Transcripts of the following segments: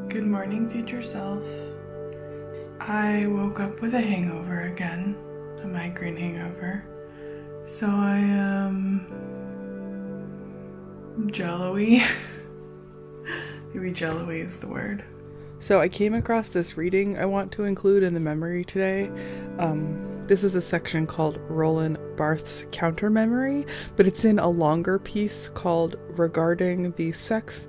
Good morning, future self. I woke up with a hangover again, a migraine hangover. So I am jello-y. Maybe jello-y is the word. So I came across this reading I want to include in the memory today. This is a section called Roland Barthes' Counter Memory, but it's in a longer piece called Regarding the Sex,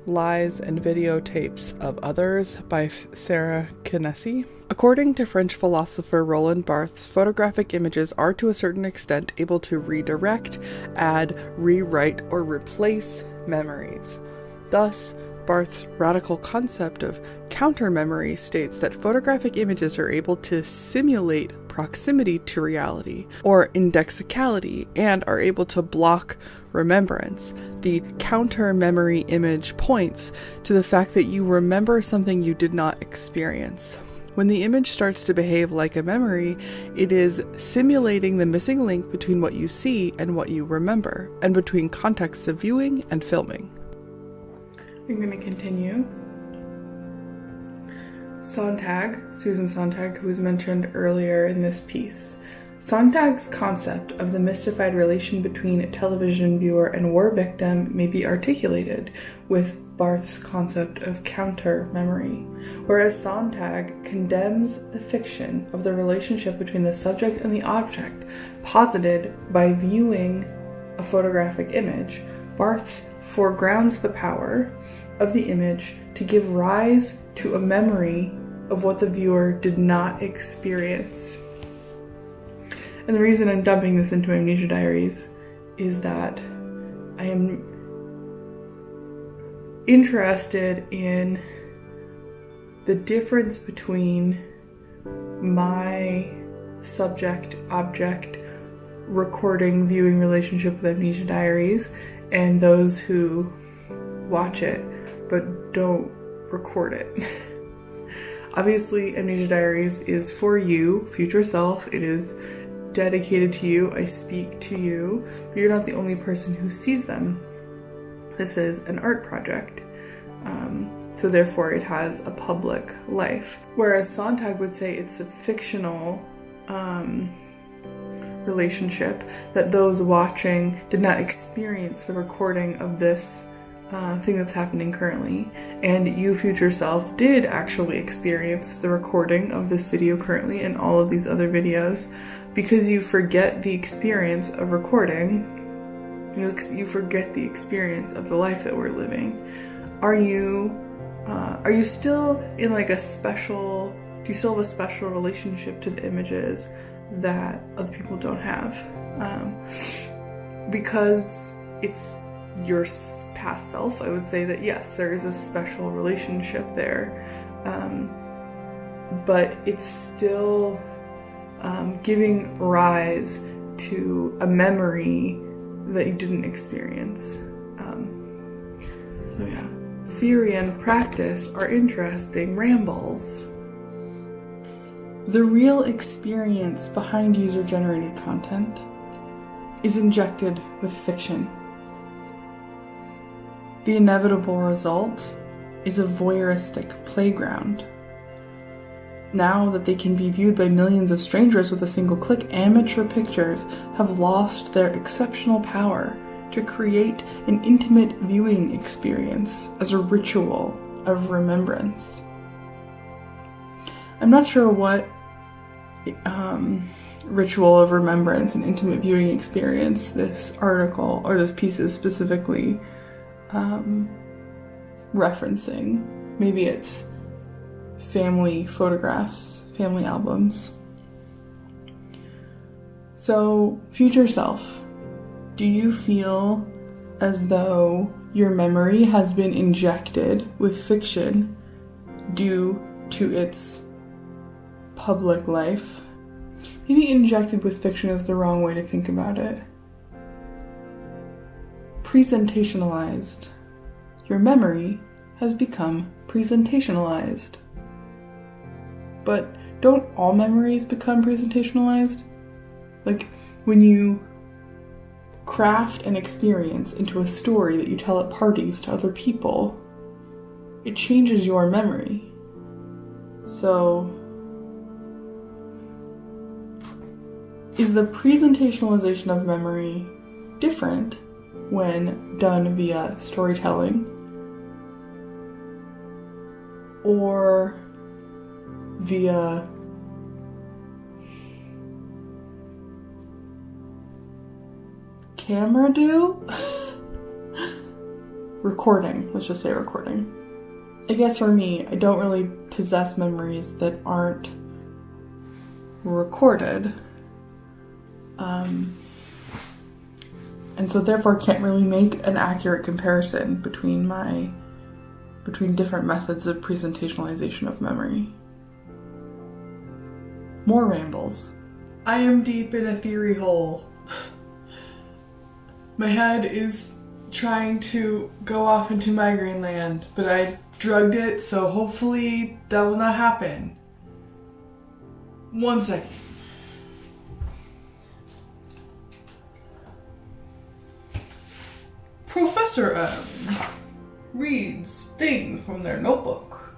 Lies and Videotapes of Others by Sarah Kennesi. According to French philosopher Roland Barthes, photographic images are to a certain extent able to redirect, add, rewrite, or replace memories. Thus, Barthes' radical concept of counter-memory states that photographic images are able to simulate proximity to reality, or indexicality, and are able to block remembrance. The counter-memory image points to the fact that you remember something you did not experience. When the image starts to behave like a memory, it is simulating the missing link between what you see and what you remember, and between contexts of viewing and filming. I'm going to continue. Sontag, Susan Sontag, who was mentioned earlier in this piece. Sontag's concept of the mystified relation between a television viewer and war victim may be articulated with Barthes' concept of counter-memory, whereas Sontag condemns the fiction of the relationship between the subject and the object posited by viewing a photographic image. Barthes foregrounds the power of the image to give rise to a memory of what the viewer did not experience. And the reason I'm dumping this into Amnesia Diaries is that I am interested in the difference between my subject-object recording viewing relationship with Amnesia Diaries and those who watch it but don't record it. Obviously, Amnesia Diaries is for you, future self. It is dedicated to you. I speak to you, but you're not the only person who sees them. This is an art project, so therefore it has a public life. Whereas Sontag would say it's a fictional relationship, that those watching did not experience the recording of this thing that's happening currently, and you, future self, did actually experience the recording of this video currently and all of these other videos. Because you forget the experience of recording, you forget the experience of the life that we're living. Are you still in like a special, do you still have a special relationship to the images that other people don't have? Because it's your past self, I would say that yes, there is a special relationship there, but it's still giving rise to a memory that you didn't experience. So yeah, theory and practice are interesting rambles. The real experience behind user-generated content is injected with fiction. The inevitable result is a voyeuristic playground. Now that they can be viewed by millions of strangers with a single click, amateur pictures have lost their exceptional power to create an intimate viewing experience as a ritual of remembrance. I'm not sure what ritual of remembrance and intimate viewing experience this article or this piece is specifically referencing. Maybe it's family photographs, family albums. So, future self, do you feel as though your memory has been injected with fiction due to its public life? Maybe injected with fiction is the wrong way to think about it. Presentationalized. Your memory has become presentationalized. But don't all memories become presentationalized? Like, when you craft an experience into a story that you tell at parties to other people, it changes your memory. So, is the presentationalization of memory different when done via storytelling or via camera recording? Let's just say recording. I guess for me, I don't really possess memories that aren't recorded. And so therefore can't really make an accurate comparison between different methods of presentationalization of memory. More rambles. I am deep in a theory hole. My head is trying to go off into migraine land, but I drugged it, so hopefully that will not happen. 1 second. Professor M reads things from their notebook.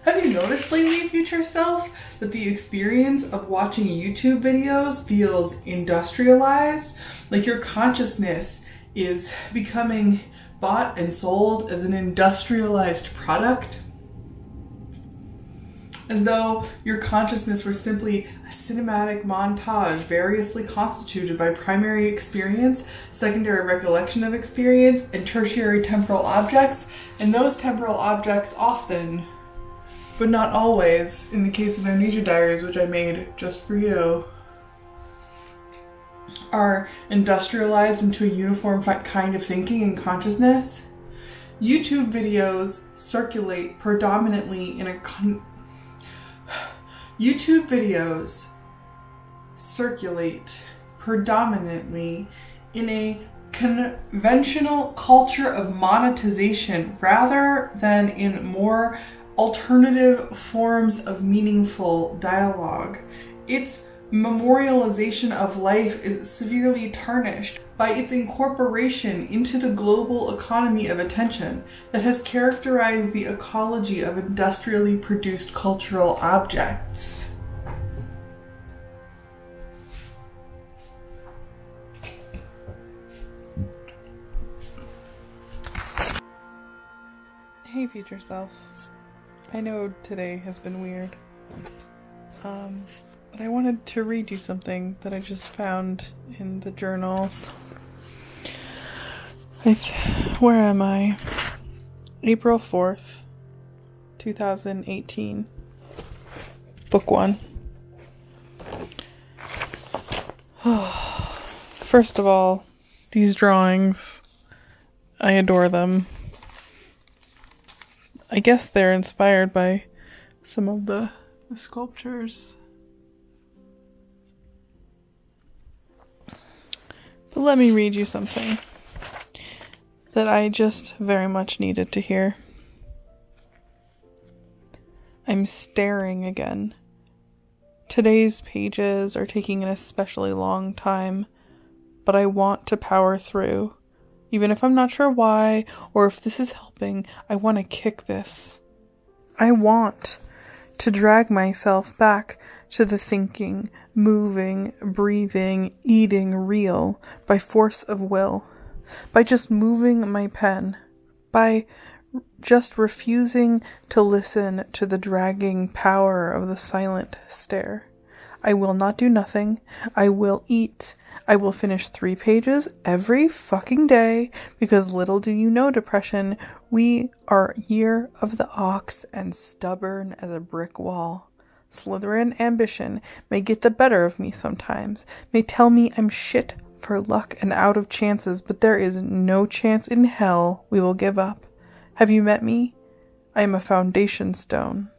Have you noticed lately, future self, that the experience of watching YouTube videos feels industrialized? Like your consciousness is becoming bought and sold as an industrialized product? As though your consciousness were simply a cinematic montage variously constituted by primary experience, secondary recollection of experience, and tertiary temporal objects, and those temporal objects often, but not always, in the case of Amnesia Diaries, which I made just for you, are industrialized into a uniform kind of thinking and consciousness. YouTube videos circulate predominantly in a conventional culture of monetization rather than in more alternative forms of meaningful dialogue. Its memorialization of life is severely tarnished by its incorporation into the global economy of attention that has characterized the ecology of industrially produced cultural objects. Hey, future self. I know today has been weird. But I wanted to read you something that I just found in the journals. Where am I? April 4th, 2018. Book 1. First of all, these drawings, I adore them. I guess they're inspired by some of the sculptures. But let me read you something that I just very much needed to hear. I'm staring again. Today's pages are taking an especially long time, but I want to power through. Even if I'm not sure why, or if this is helping, I want to kick this. I want to drag myself back to the thinking, moving, breathing, eating real by force of will, by just moving my pen, by just refusing to listen to the dragging power of the silent stare. I will not do nothing. I will eat. I will finish 3 pages every fucking day, because little do you know, depression, we are year of the ox and stubborn as a brick wall. Slytherin ambition may get the better of me sometimes, may tell me I'm shit for luck and out of chances, but there is no chance in hell we will give up. Have you met me? I am a foundation stone.